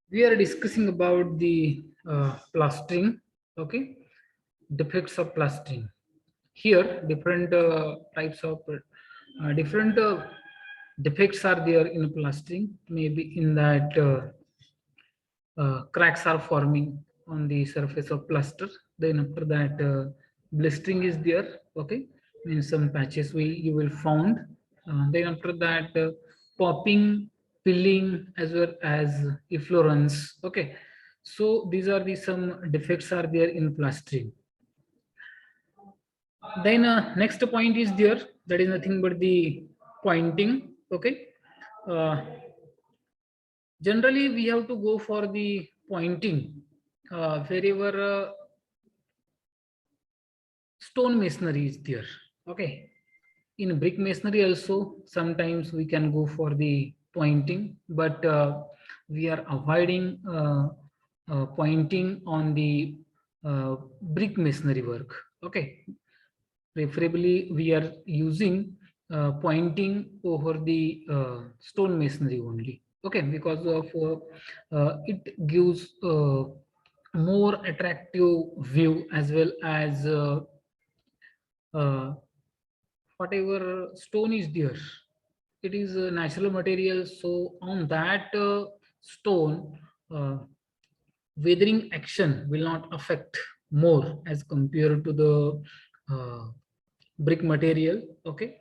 We are discussing about the plastering. Okay, defects of plastering. Here different types of different defects are there in plastering. Maybe in that cracks are forming on the surface of plaster. Then after that blistering is there. Okay, in some patches you will found. Then after that popping, peeling, as well as efflorescence. Okay, so these are the some defects are there in plastering. Then next point is there, that is nothing but the pointing. Okay, uh, generally we have to go for the pointing wherever stone masonry is there. Okay, in brick masonry also sometimes we can go for the pointing, but we are avoiding pointing on the brick masonry work. Okay, preferably we are using pointing over the stone masonry only. Okay, because of it gives more attractive view, as well as uh, whatever stone is there, it is a natural material, so on that stone weathering action will not affect more as compared to the uh, brick material. Okay,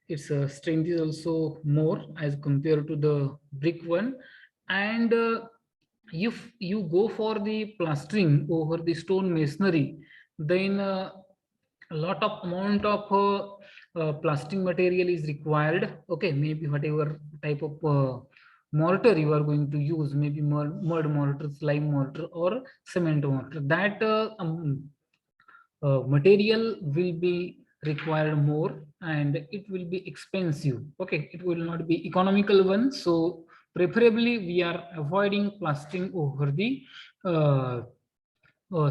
its strength is also more as compared to the brick one. And if you go for the plastering over the stone masonry, then a lot of amount of plastering material is required. Okay, maybe whatever type of mortar you are going to use, maybe mud mortar, slime mortar, or cement mortar, that material will be required more, and it will be expensive. Okay, it will not be economical one, so preferably we are avoiding plastering over the uh,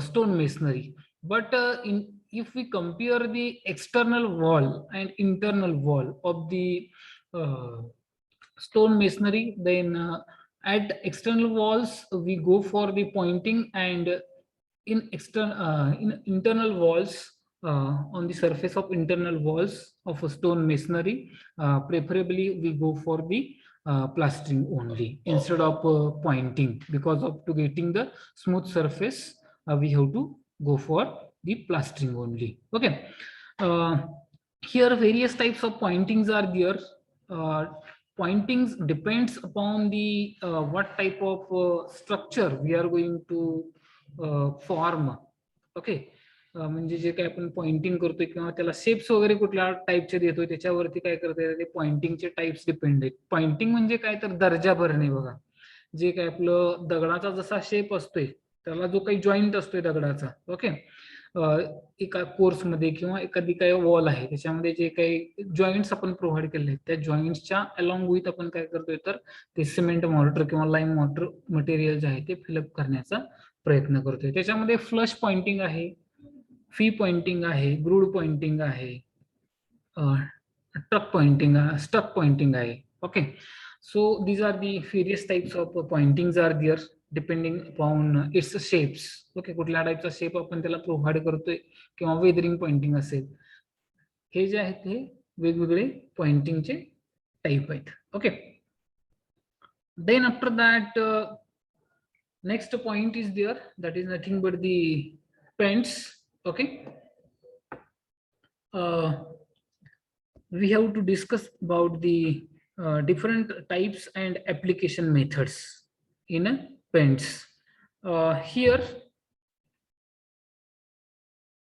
stone masonry. But in if we compare the external wall and internal wall of the uh, stone masonry, then at external walls we go for the pointing, and in internal walls, on the surface of internal walls of a stone masonry, preferably we go for the plastering only instead of pointing, because of to getting the smooth surface we have to go for the plastering only. Okay, uh, here various types of pointings are there. uh, Pointings depends upon the what type of structure we are going to form. Okay, म्हणजे जे काय आपण Poynting करतोय किंवा त्याला shapes वगैरे कुठल्या टाईपचे देतोय त्याच्यावरती काय करता ते पॉइंटिंगचे टाइप्स डिपेंड आहेत. पॉइंटिंग म्हणजे काय तर दर्जा भरणे बघा. जे काय आपलं दगडाचा जसा शेप असतोय त्याला जो काही जॉईंट असतोय दगडाचा. ओके, एका कोर्समध्ये किंवा एखादी काही वॉल आहे त्याच्यामध्ये जे काही जॉईंट्स आपण प्रोव्हाइड केले आहेत त्या जॉईंट्सच्या अलॉंग विथ आपण काय करतोय तर ते सिमेंट मॉर्टर किंवा लाईम मॉर्टर मटेरियल जे आहे ते फिलअप करण्याचा प्रयत्न करतोय. त्याच्यामध्ये फ्लश पॉइंटिंग आहे, फी पॉइंटिंग आहे, ग्रूड पॉइंटिंग आहे, ट्रक पॉइंटिंग, स्टक पॉइंटिंग आहे. Okay, so these are the various types of pointings are there depending upon its shapes. Okay, कुठल्या टाईपचा शेप आपण त्याला प्रोव्हाइड करतोय किंवा वेदरिंग पॉइंटिंग असेल, हे जे आहेत हे वेगवेगळे पॉइंटिंगचे टाईप आहेत. Okay, then after that next point is there, that is nothing but the pens. Okay, we have to discuss about the different types and application methods in pens. Here,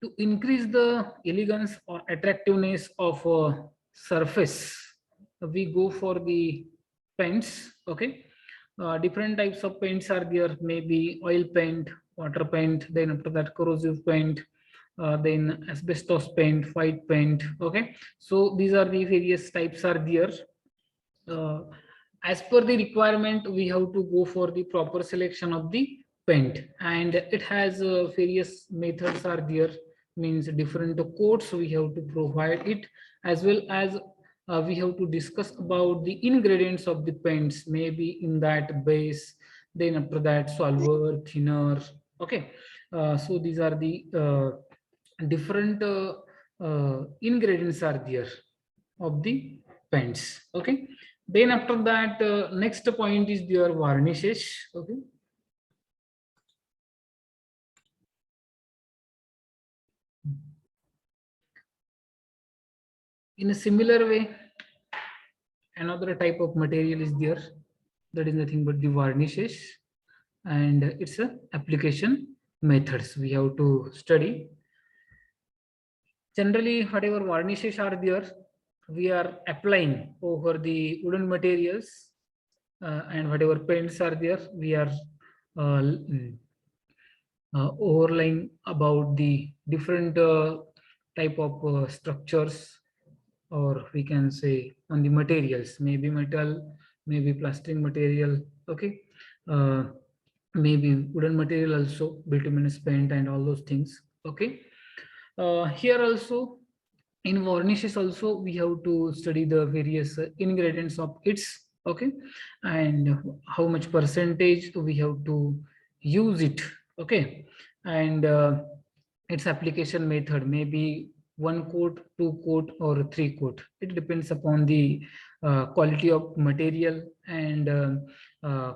to increase the elegance or attractiveness of a surface, we go for the paints. Okay, different types of paints are there, maybe oil paint, water paint, then after that corrosive paint, then asbestos paint, white paint. Okay, so these are the various types are there. uh, as per the requirement we have to go for the proper selection of the paint, and it has various methods are there, means different coats we have to provide it, as well as we have to discuss about the ingredients of the paints, maybe in that base Then after that, solver, thinner. Okay, so these are the different ingredients are there of the paints. Okay, then after that, next point is their varnishes. Okay, in a similar way, another type of material is there, that is nothing but the varnishes, and it's a application methods we have to study. Generally, whatever varnishes are there, we are applying over the wooden materials, and whatever paints are there, we are overlaying about the different type of structures, or we can say on the materials, maybe metal, maybe plastic material. Okay, uh, maybe wooden material also, bituminous paint and all those things. Okay, here also in varnishes also we have to study the various ingredients of its. Okay, and how much percentage we have to use it. Okay, and its application method, maybe one coat, two coat, or three coat. It depends upon the quality of material and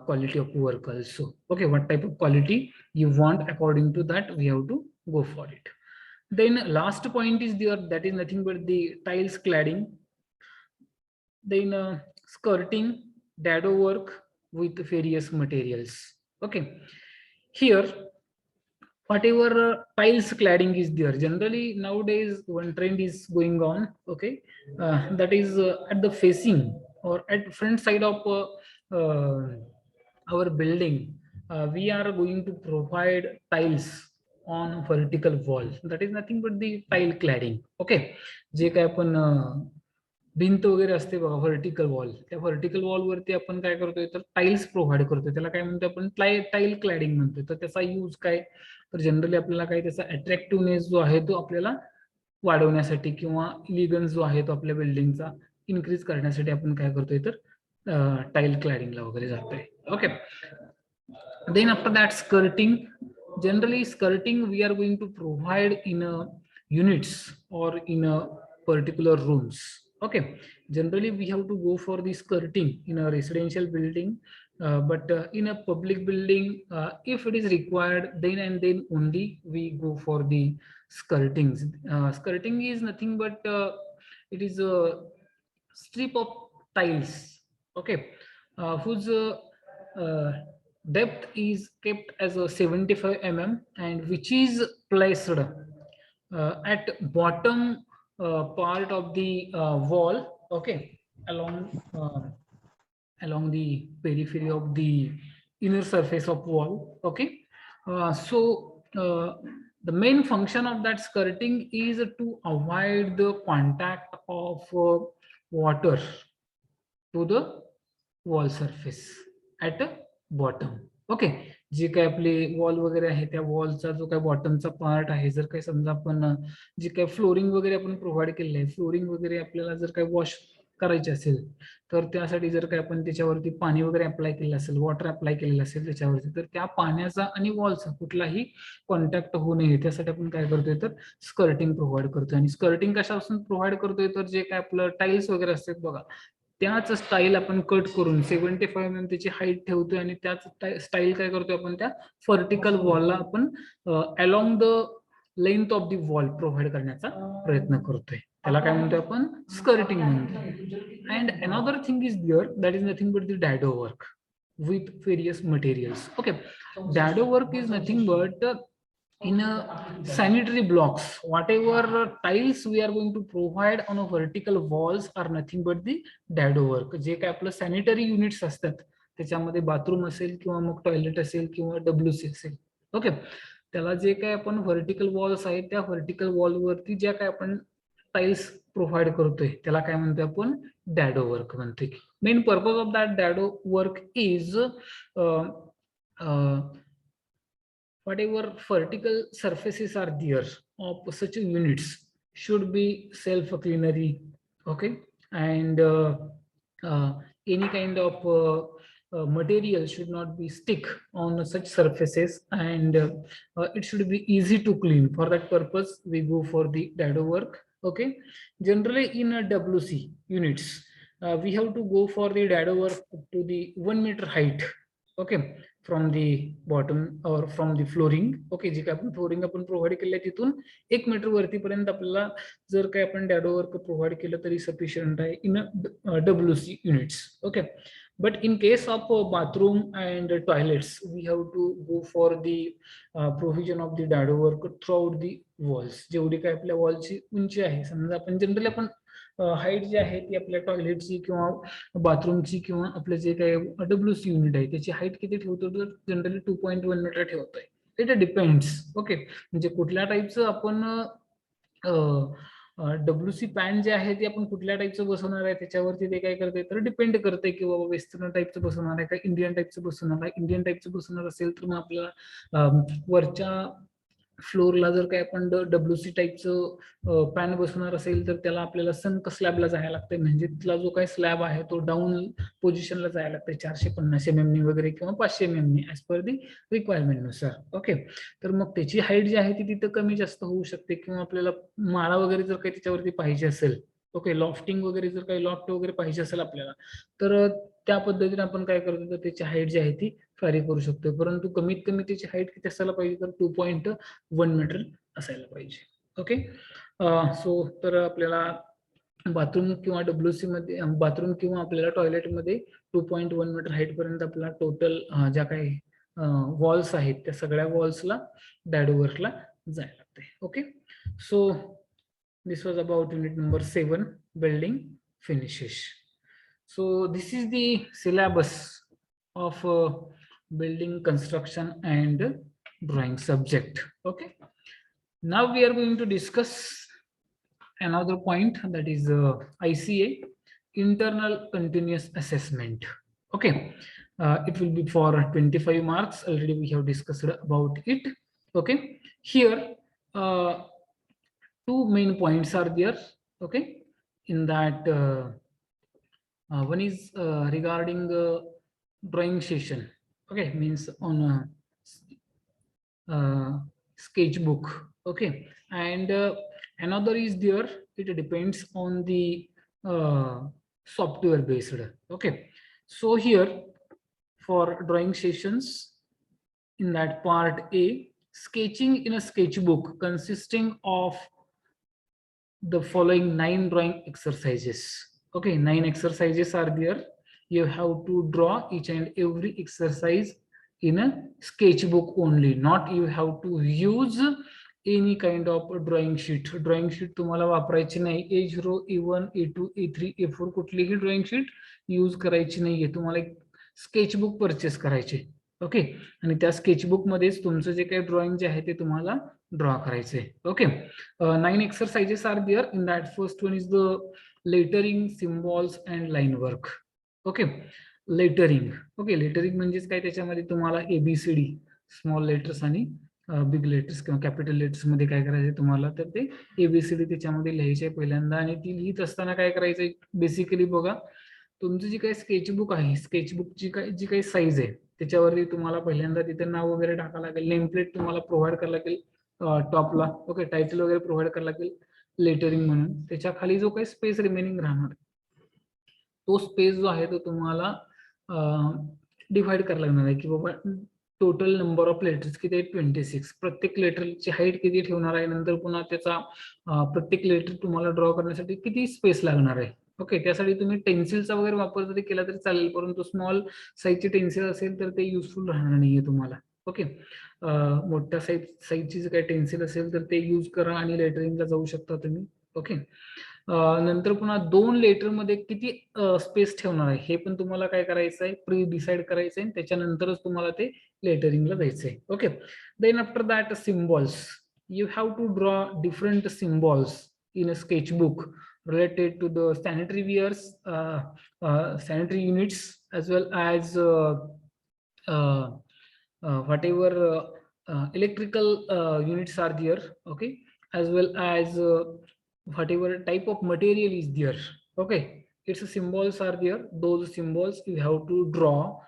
quality of work also. Okay, what type of quality you want, according to that we have to go for it. Then last point is there, that is nothing but the tiles cladding. Then skirting, dado work with various materials. Okay, here whatever tiles cladding is there, generally nowadays one trend is going on. Okay, that is at the facing or at front side of uh, our building, we are going to provide tiles on vertical wall. That is nothing but the tile cladding. Okay, जे काय आपण भिंत वगैरे असते बघा, vertical wall, त्या vertical wall वरती आपण काय करतोय तर टाइल्स प्रोव्हाइड करतोय. त्याला काय म्हणतो आपण, टाईल क्लॅडिंग म्हणतोय. तर त्याचा यूज काय, तर जनरली आपल्याला काय, त्याचा अट्रॅक्टिव्हनेस जो आहे तो आपल्याला वाढवण्यासाठी, किंवा इलिगन्स जो आहे तो आपल्या बिल्डिंगचा इन्क्रीज करण्यासाठी आपण काय करतोय तर टाईल क्लॅडिंगला वगैरे जातोय. Okay, then after that, skirting. Generally skirting we are going to provide in a units or in a particular rooms. Okay, generally we have to go for the skirting in a residential building, but in a public building, if it is required, then and then only we go for the skirtings. Skirting is nothing but it is a strip of tiles. Okay, whose uh, depth is kept as a 75 mm, and which is placed at bottom part of the wall. Okay, along along the periphery of the inner surface of wall. Okay, the main function of that skirting is to avoid the contact of water to the wall surface at bottom. Okay, जे काय आपले wall वगैरे आहे त्या वॉलचा जो काय बॉटमचा part आहे, जर काही समजा आपण जे काय फ्लोरिंग वगैरे आपण प्रोव्हाइड केलेलं आहे, फ्लोरिंग वगैरे आपल्याला जर काही वॉश करायचे असेल, तर त्यासाठी जर काही आपण त्याच्यावरती पाणी वगैरे अप्लाय केलेलं असेल, वॉटर अप्लाय केलेलं असेल त्याच्यावरती, तर त्या पाण्याचा आणि वॉलचा कुठलाही कॉन्टॅक्ट होऊ नये त्यासाठी आपण काय करतोय तर स्कर्टिंग प्रोव्हाइड करतोय. आणि स्कर्टिंग कशापासून प्रोव्हाइड करतोय तर जे काय आपलं टाईल्स वगैरे असतात बघा, त्याच स्टाईल आपण कट करून 75 mm त्याची हाईट ठेवतोय, आणि त्याच स्टाईल काय करतोय आपण त्या व्हर्टिकल वॉलला आपण along the length of the wall provide करण्याचा प्रयत्न करतोय. त्याला काय म्हणतोय आपण, स्कर्टिंग म्हणतोय. And another thing is there, that is nothing but the dado work with various materials. Okay, dado work is nothing but in a sanitary blocks, whatever tiles we are going to provide on a vertical walls are nothing but the dado work. जे काय आपलं sanitary units असतात, त्याच्यामध्ये bathroom असेल किंवा मग toilet असेल किंवा WC असेल. Okay, त्याला जे काय आपण व्हर्टिकल वॉल्स आहेत, त्या व्हर्टिकल वॉल वरती ज्या काय आपण टाइल्स प्रोव्हाइड करतोय त्याला काय म्हणतोय आपण, डॅडो वर्क म्हणतोय. Main purpose of that dado work is whatever vertical surfaces are there of such units should be self-cleanery. Okay, and any kind of material should not be stick on such surfaces, and it should be easy to clean. For that purpose, we go for the dado work. Okay, generally in a WC units, we have to go for the dado work up to the 1 meter height. Okay, from the bottom or from the flooring. Okay, जे काय आपण flooring आपण provide केलं आहे तिथून 1 metre वरतीपर्यंत आपल्याला जर काही आपण डॅडो वर्क प्रोव्हाइड केलं तरी सफिशियंट आहे इन WC units. Okay, but in case of bathroom and toilets, we have to go for the provision of the dado work throughout the walls. जेवढी काय आपल्या वॉलची उंची आहे, समजा आपण जनरली आपण हाईट जी आहे ती आपल्या टॉयलेटची किंवा बाथरूमची किंवा आपलं जे काही WC युनिट आहे त्याची हाईट किती ठेवतो तर जनरली 2.1 मीटर ठेवतोय. It depends. ओके, म्हणजे कुठल्या टाईपचं आपण WC पॅन जे आहे ते आपण कुठल्या टाईपचं बसवणार आहे त्याच्यावरती ते काय करते तर डिपेंड करते की बाबा वेस्टर्न टाईपचं बसवणार आहे का इंडियन टाईपचं बसवणार आहे. इंडियन टाईपचं बसवणार असेल तर मग आपल्याला वरच्या फ्लोरला जर काय आपण WC टाईपचं पॅन बसवणार असेल तर त्याला आपल्याला संक स्लॅबला जायला लागतंय. म्हणजे तिथला जो काही स्लॅब आहे तो डाऊन पोझिशनला जायला लागतंय 450 mm वगैरे किंवा 500 mm as per the requirement नुसार. ओके, तर मग त्याची हाईट जी आहे ती तिथं कमी जास्त होऊ शकते किंवा आपल्याला माळा वगैरे जर काही त्याच्यावरती पाहिजे असेल, ओके, लॉफ्टिंग वगैरे जर काही लॉफ्ट वगैरे पाहिजे असेल आपल्याला तर त्या पद्धतीने आपण काय करतो तर त्याची हाईट जी आहे ती व्हॅरी करू शकतो. परंतु कमीत कमी त्याची हाईट किती असायला पाहिजे तर 2.1 मीटर असायला पाहिजे. ओके, सो तर आपल्याला बाथरूम किंवा WC मध्ये बाथरूम किंवा आपल्याला टॉयलेटमध्ये 2.1 मीटर हाईट पर्यंत आपल्याला टोटल ज्या काही वॉल्स आहेत त्या सगळ्या वॉल्सला डॅडो वर्कला जायला लागते. Okay, so this was about unit number 7, building finishes. So this is the syllabus of building construction and drawing subject. Okay, now we are going to discuss another point, that is ICA, internal continuous assessment. Okay, it will be for 25 marks. Already we have discussed about it. Okay, here two main points are there. Okay, in that one is regarding drawing session. Okay, means on sketchbook. Okay, and another is there, it depends on the software based. Okay, so here for drawing sessions, in that part A, sketching in a sketchbook consisting of the following 9 drawing exercises. Okay, 9 exercises are there. You have to draw each and every exercise in a sketchbook only, not you have to use any kind of drawing sheet. Drawing sheet तुम्हाला वापरायची नाही. A0, A1, A2, A3, A4 कुठलीही drawing sheet use करायची नाहीये. तुम्हाला एक sketchbook purchase करायचे. Okay, आणि त्या स्केचबुक मध्येच तुमचं जे काही ड्रॉइंग जे आहे ते तुम्हाला ड्रॉ करायचे. Okay, 9 exercises are there. In that first one is the lettering, symbols and line work. Okay, lettering. Okay, lettering म्हणजेच काय, त्याच्यामध्ये तुम्हाला ABCD स्मॉल लेटर्स आणि बिग लेटर्स किंवा कॅपिटल लेटर्स मध्ये काय करायचे तुम्हाला तर ते ABCD त्याच्यामध्ये लिहायचे पहिल्यांदा. आणि ती लिहित असताना काय करायचंय बेसिकली बघा, तुमचं जी काही स्केचबुक आहे, स्केचबुकची जी काही साईज आहे त्याच्यावरती तुम्हाला पहिल्यांदा तिथे नाव वगैरे टाकावं लागेल. नेम प्लेट तुम्हाला प्रोव्हाइड करावं लागेल टॉपला. ओके, टायटल वगैरे प्रोव्हाइड करावं लागेल लेटरिंग म्हणून. त्याच्या खाली जो काही स्पेस रिमेनिंग राहणार तो स्पेस जो आहे तो तुम्हाला डिवाइड करायला लागणार आहे की बाबा टोटल नंबर ऑफ लेटर्स किती आहे 26. प्रत्येक लेटरची हाईट किती ठेवणार आहे, नंतर पुन्हा त्याचा प्रत्येक लेटर तुम्हाला ड्रॉ करण्यासाठी किती स्पेस लागणार आहे. ओके, त्यासाठी तुम्ही टेन्सिलचा वगैरे वापर जरी केला तरी चालेल, परंतु स्मॉल साईजची टेन्सिल असेल तर ते युजफुल राहणार नाहीये तुम्हाला. ओके, मोठ्या साईजची जर काही टेन्सिल असेल तर ते यूज करा आणि लेटरिंगला जाऊ शकता तुम्ही. ओके, नंतर पुन्हा 2 लेटर मध्ये किती स्पेस ठेवणार आहे हे पण तुम्हाला काय करायचं आहे, प्री डिसाइड करायचं आहे. त्याच्यानंतरच तुम्हाला ते लेटरिंगला जायचंय. Okay, then after that symbols. You have to draw different symbols in a sketchbook related to the sanitary wares, sanitary units, as well as whatever electrical units are there. Okay, as well as whatever type of material is there. Okay, its symbols are there. Those symbols you have to draw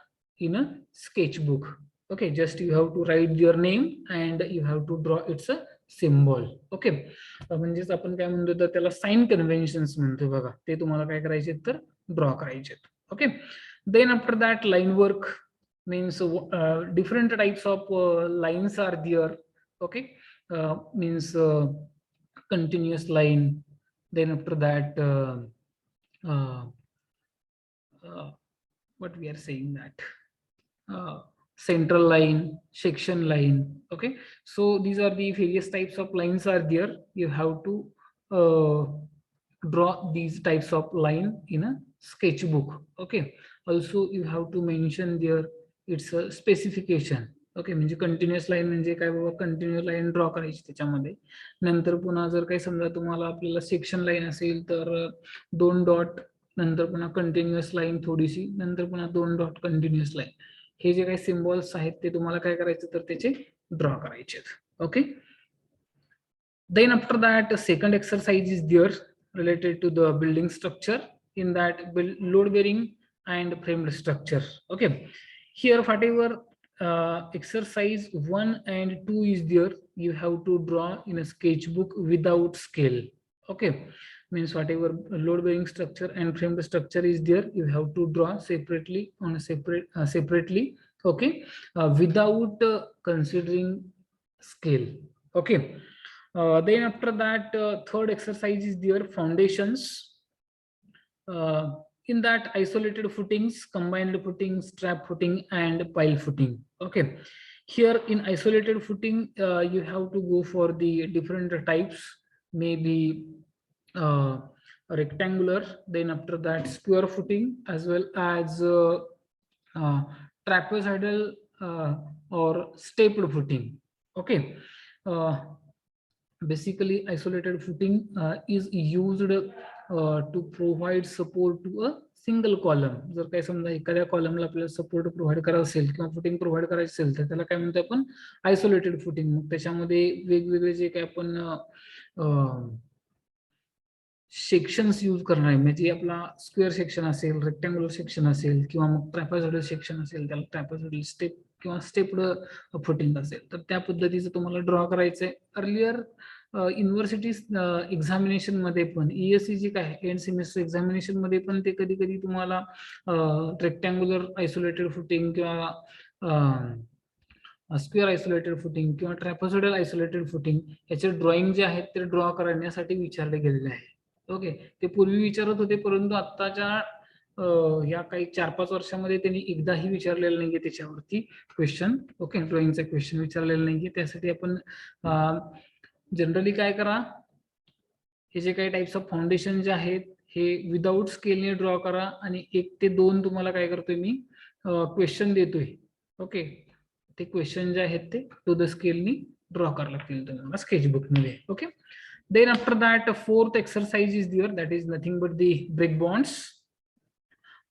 in a sketchbook. Okay, just you have to write your name and you have to draw its a symbol. Okay, म्हणजेच आपण काय म्हणतो तर त्याला sign conventions म्हणतो बघा, ते तुम्हाला काय करायचे तर ड्रॉ करायचे. Okay, then after that line work means different types of lines are there. Okay, means continuous line, then after that what we are saying that central line, section line. Okay, so these are the various types of lines are there. You have to draw these types of line in a sketchbook. Okay, also you have to mention there its a specification. Okay, म्हणजे continuous line म्हणजे काय बाबा, continuous line draw करायची त्याच्यामध्ये. नंतर पुन्हा जर काही समजा तुम्हाला आपल्याला सेक्शन लाईन असेल तर 2 डॉट, नंतर पुन्हा कंटिन्युअस लाईन थोडीशी, नंतर पुन्हा 2 डॉट कंटिन्युअस लाईन. हे जे काही सिम्बॉल्स आहेत ते तुम्हाला काय करायचं तर त्याचे ड्रॉ करायचे. Okay, then after that second exercise is there related to the building structure. In that, load bearing and framed structure. Okay, here whatever exercise 1 and 2 is there, you have to draw in a sketchbook without scale. Okay, means whatever load bearing structure and framed structure is there, you have to draw separately on a separately. Okay, without considering scale. Okay, then after that third exercise is there, foundations. In that, isolated footings, combined footing, strap footing and pile footing. Okay, here in isolated footing you have to go for the different types, maybe rectangular, then after that square footing, as well as trapezoidal or stapled footing. Okay, basically isolated footing is used to provide support to a single column. जर काही समजा एखाद्या कॉलमला आपल्याला support provide करायचं असेल किंवा footing provide करायचं असेल तर त्याला काय म्हणतो आपण, आयसोलेटेड फुटिंग. मग त्याच्यामध्ये वेगवेगळे जे काही आपण सेक्शन्स यूज करणार आहे, म्हणजे आपला स्क्वेअर सेक्शन असेल, रेक्टँग्युलर सेक्शन असेल किंवा मग ट्रॅपेझॉइडल सेक्शन असेल, त्याला ट्रॅपेझॉइडल स्टेप किंवा स्टेप्ड फुटिंग असेल, तर त्या पद्धतीचं तुम्हाला ड्रॉ करायचंय. अर्लियर युनिव्हर्सिटी एक्झामिनेशन मध्ये पण, ESC जे काय एंड सेमिस्टर एक्झामिनेशन मध्ये पण ते कधी कधी तुम्हाला रेक्टँग्युलर आयसोलेटेड फुटिंग किंवा स्क्वेअर आयसोलेटेड फुटिंग किंवा ट्रॅपेझॉइडल आयसोलेटेड फुटिंग याचे ड्रॉइंग जे आहेत ते ड्रॉ करण्यासाठी विचारले गेलेले आहे. ओके, ते पूर्वी विचारत होते, परंतु आत्ताच्या या काही 4-5 वर्षामध्ये त्यांनी एकदाही विचारलेलं नाहीये त्याच्यावरती क्वेश्चन. ओके, ड्रॉइंगचा क्वेश्चन विचारलेला नाहीये. त्यासाठी आपण जनरली काय करा, हे जे काही टाइप्स ऑफ फाउंडेशन जे आहेत हे विदाऊट स्केलने ड्रॉ करा, आणि 1 ते 2 तुम्हाला काय करतोय मी क्वेश्चन देतोय. ओके, ते क्वेश्चन जे आहेत ते टू द स्केलनी ड्रॉ करायला लागतील तुम्हाला स्केचबुक मध्ये. Okay, then after that fourth exercise is there, that is nothing but the brick bonds.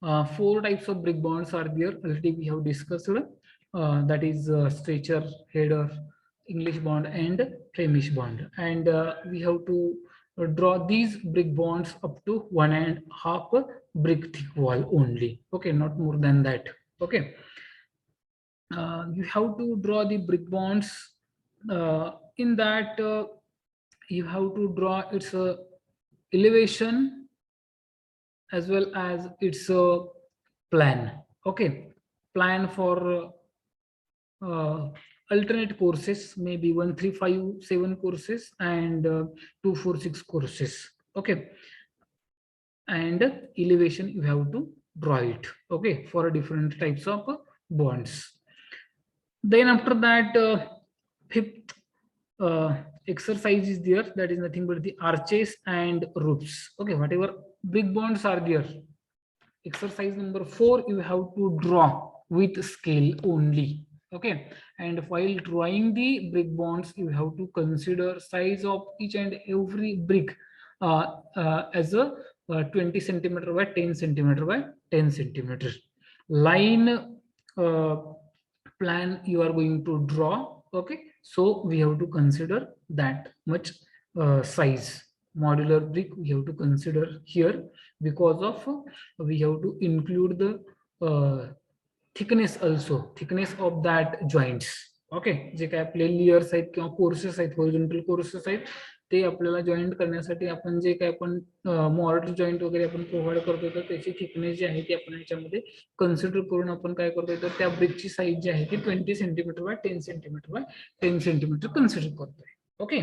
4 types of brick bonds are there, already we have discussed. That is stretcher, header, English bond and Flemish bond, and we have to draw these brick bonds up to 1.5 brick thick wall only. Okay, not more than that. Okay, you have to draw the brick bonds. In that you have to draw its elevation as well as its plan. Okay, plan for alternate courses, maybe 1, 3, 5, 7 courses and 2, 4, 6 courses. Okay, and elevation you have to draw it. Okay, for different types of bonds. Then after that fifth exercise is there, that is nothing but the arches and roofs. Okay, whatever brick bonds are there, exercise number 4 you have to draw with scale only. Okay, and while drawing the brick bonds you have to consider size of each and every brick as a 20 centimeter by 10 centimeter by 10 centimeter line plan you are going to draw. Okay, so we have to consider that much size. Modular brick we have to consider here, because of we have to include the thickness also, thickness of that joints. Okay, जे काय आपले layers आहेत किंवा courses आहेत, horizontal courses आहेत, ते आपल्याला joint करण्यासाठी आपण जे काय आपण मॉर्टर जॉईंट वगैरे आपण प्रोव्हाइड करतो, तर त्याची थिकनेस जी आहे ती आपण याच्यामध्ये कन्सिडर करून आपण काय करतोय, तर त्या ब्रिकची साईज जी आहे ती 20 centimetre by 10 centimetre by 10 centimetre consider करतोय. Okay,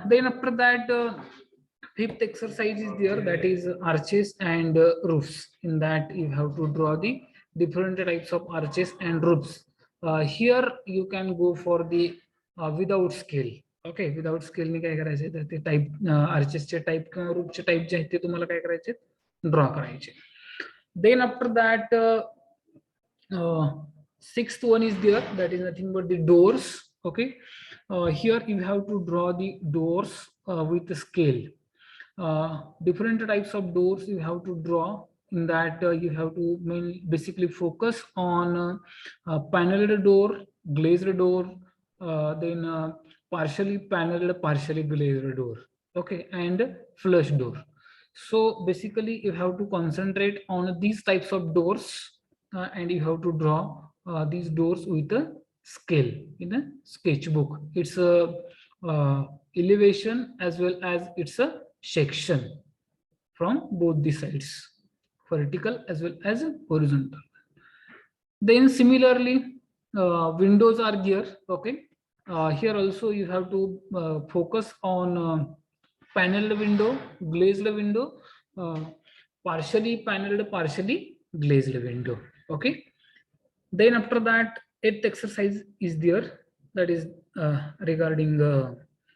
then after that fifth exercise is there, that is arches and roofs. In that you have to draw the different types of arches and roofs. Here you can go for the without scale. Okay, without स्केलने काय करायचे, तर ते type आर्चेसचे type किंवा रूपचे type जे आहेत ते तुम्हाला काय करायचे, ड्रॉ करायचे. Then after that sixth one is there, that is nothing but the doors. Okay, here you have to draw the doors with the scale. Different types of doors you have to draw. In that you have to basically focus on paneled door, glazed door, then partially paneled, partially glazed door. Okay, and flush door. So basically you have to concentrate on these types of doors, and you have to draw these doors with a scale in a sketchbook. It's a elevation as well as it's a section from both the sides, vertical as well as horizontal. Then similarly, windows are there. Okay, here also you have to focus on paneled window, glazed window, partially paneled, partially glazed window. Okay, then after that, eighth exercise is there, that is regarding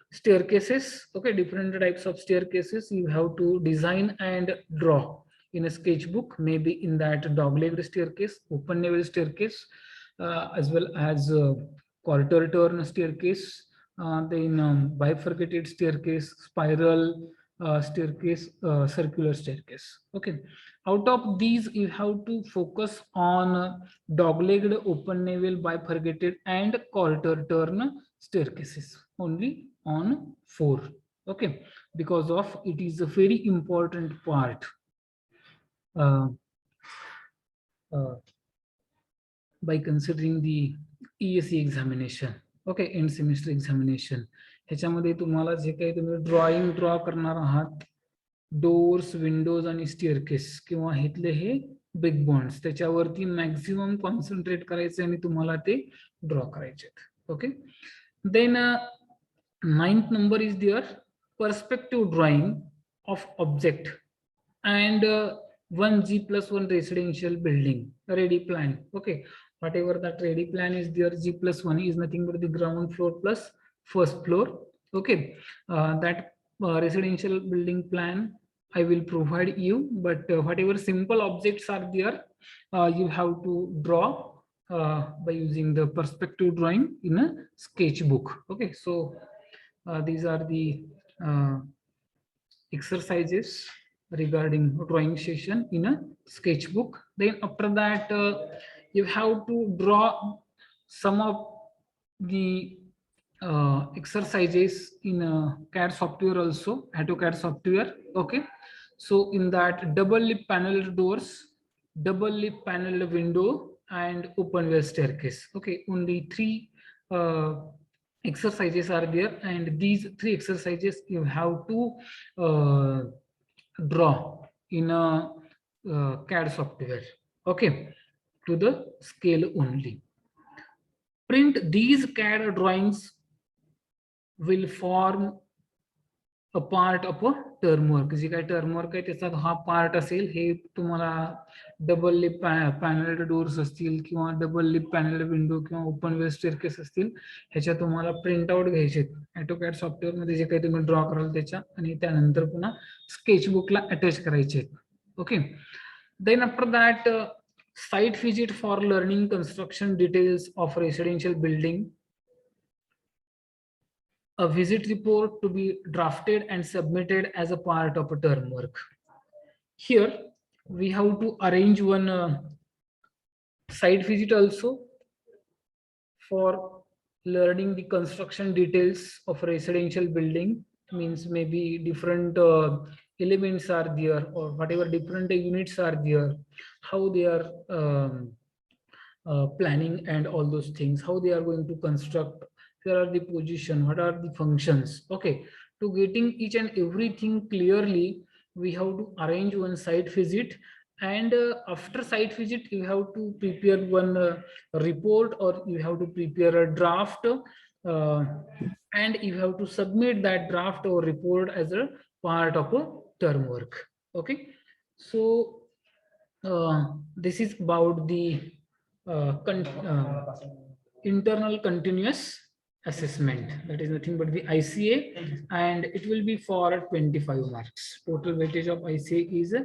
staircases. Okay, different types of staircases you have to design and draw in a sketchbook, maybe in that dog-legged staircase, open level staircase, as well as quarter turn staircase, then bifurcated staircase, spiral staircase, circular staircase. Okay, out of these you have to focus on dog-legged, open navel, bifurcated and quarter turn staircases, only on 4. Okay, because of it is a very important part by considering the ESE examination. Okay, end semester examination. ह्याच्यामध्ये तुम्हाला जे काही तुम्ही drawing draw करणार आहात, doors, Windows आणि staircase किंवा इथले हे बिग बॉन्ड्स, त्याच्यावरती मॅक्झिमम कॉन्सन्ट्रेट करायचे आणि तुम्हाला ते ड्रॉ करायचे. Okay, then ninth number is there, perspective drawing of object and 1G+1 residential building ready plan. Okay, whatever that ready plan is there, G+1 is nothing but the ground floor plus first floor. Okay, that residential building plan I will provide you, but whatever simple objects are there, you have to draw by using the perspective drawing in a sketchbook. Okay, so these are the exercises regarding drawing session in a sketchbook. Then after that, you have to draw some of the exercises in CAD software also, AutoCAD software. Okay, so in that double lip paneled doors, double lip paneled window and open wall staircase. Okay, only 3 exercises are there, and these 3 exercises you have to draw in a CAD software. Okay, to the scale only. Print these CAD drawings will form a part of a term work. जे काय term work आहे त्याचा हा part असेल, हे तुम्हाला double lip पॅनल्ड doors असतील किंवा double lip पॅनल्ड window किंवा open well staircase असतील, ह्याच्या तुम्हाला प्रिंट आउट घ्यायचे ऑटोकॅड सॉफ्टवेअर मध्ये जे काही तुम्ही ड्रॉ कराल त्याच्या, आणि त्यानंतर पुन्हा स्केचबुकला अटॅच करायचे. Okay, then after that site visit for learning construction details of residential building, a visit report to be drafted and submitted as a part of a term work. Here we have to arrange one site visit also for learning the construction details of residential building. Means maybe different elements are there, or whatever different units are there, how they are planning and all those things, how they are going to construct, where are the position, what are the functions. Okay, to getting each and everything clearly, we have to arrange one site visit, and after site visit you have to prepare one report, or you have to prepare a draft, and you have to submit that draft or report as a part of a term work. Okay, so this is about the internal continuous assessment, that is nothing but the ICA, and it will be for 25 marks. Total weightage of ICA is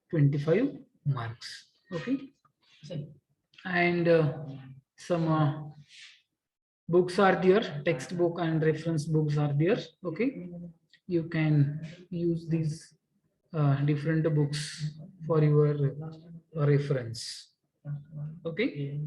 25 marks. Okay, and some books are there, textbook and reference books are there. Okay, you can use these different books for your reference. Okay,